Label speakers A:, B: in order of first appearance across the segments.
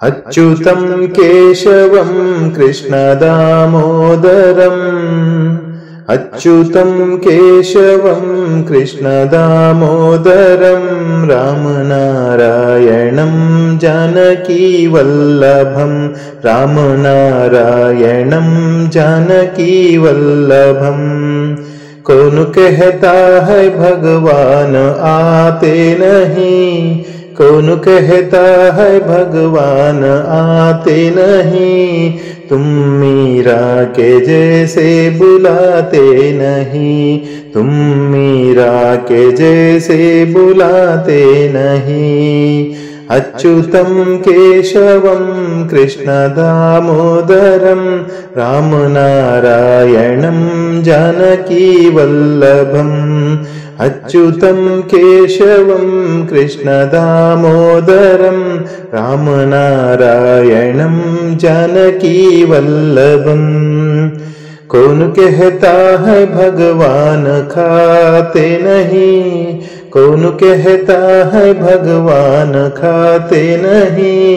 A: अच्युतं केशवं कृष्णदामोदरम् अच्युतं केशवं कृष्णदामोदरं रामनारायणं जानकीवल्लभं रामनारायणं जानकीवल्लभं। कौन कहता है भगवान आते नहीं, कौन कहता है भगवान आते नहीं, तुम मीरा के जैसे बुलाते नहीं, तुम मीरा के जैसे बुलाते नहीं। अच्युतं केशवं कृष्णदामोदरं रामनारायणं जानकीवल्लभम्। अच्युतं केशवं कृष्णदामोदरं रामनारायणं जानकीवल्लभम्। कौन कहता है भगवान खाते नहीं, कौन कहता है भगवान खाते नहीं,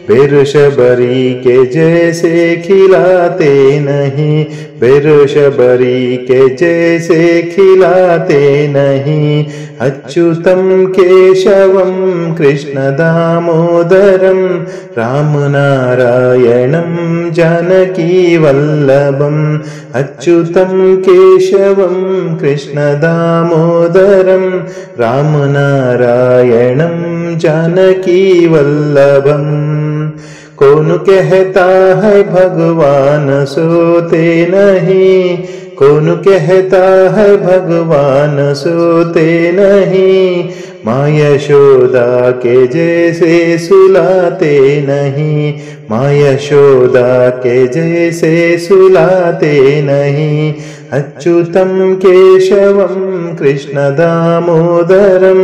A: बेरुशबरी के जैसे खिलाते नहीं, बेरुशबरी के जैसे खिलाते नहीं। अच्युतं केशवं कृष्णदामोदरं रामनारायणं जानकीवल्लभम्। अच्युतं केशवं कृष्णदामोदरं रामनारायणं जानकीवल्लभम्। कौन कहता है भगवान सोते नहीं, कौन कहता है भगवान सोते नहीं, माँ यशोदा के जैसे सुलाते नहीं, माँ यशोदा के जैसे सुलाते नहीं। अच्युतं केशवं कृष्णदामोदरं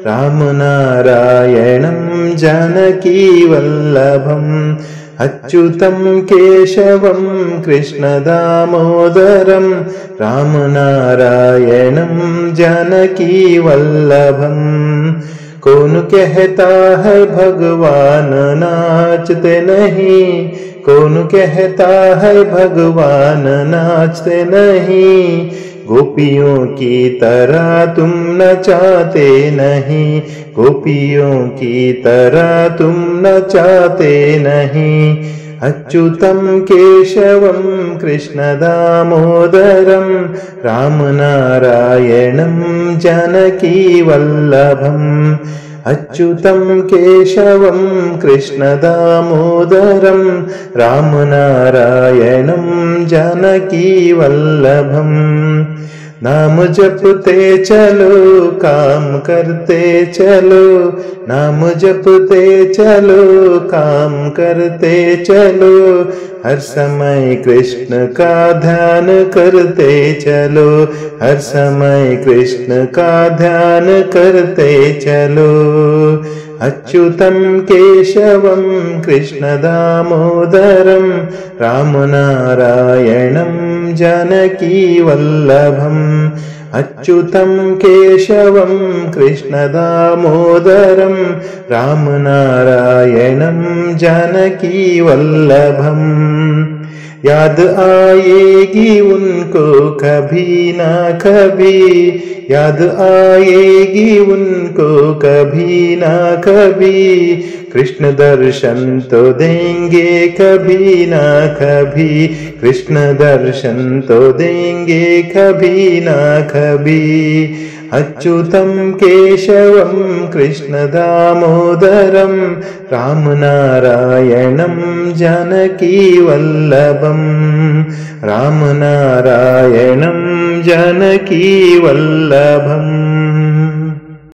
A: रामनारायणं जानकीवल्लभम्। अच्युतं केशवं कृष्णदामोदरं रामनारायणं जानकीवल्लभम्। कौन कहता है भगवान नाचते नहीं, कौन कहता है भगवान नाचते नहीं, गोपियों की तरह तुम नचाते नहीं, गोपियों की तरह तुम नचाते नहीं। अच्युतं केशवं कृष्णदामोदरं रामनारायणं जानकीवल्लभम्। अच्युतं केशवं कृष्णदामोदरं रामनारायणं जानकीवल्लभम्। नाम जपते चलो काम करते चलो, नाम जपते चलो काम करते चलो, हर समय कृष्ण का ध्यान करते चलो, हर समय कृष्ण का ध्यान करते चलो। अच्युतं केशवं कृष्णदामोदरं रामनारायणं जानकीवल्लभम्। अच्युतं केशवं कृष्णदामोदरं रामनारायणं जानकीवल्लभम्। याद आएगी उनको कभी ना कभी, याद आएगी उनको कभी ना कभी, कृष्ण दर्शन तो देंगे कभी ना कभी, कृष्ण दर्शन तो देंगे कभी ना कभी। अच्युतं केशवं कृष्णदामोदरं रामनारायणं जानकीवल्लभम्। रामनारायणं जानकीवल्लभम्।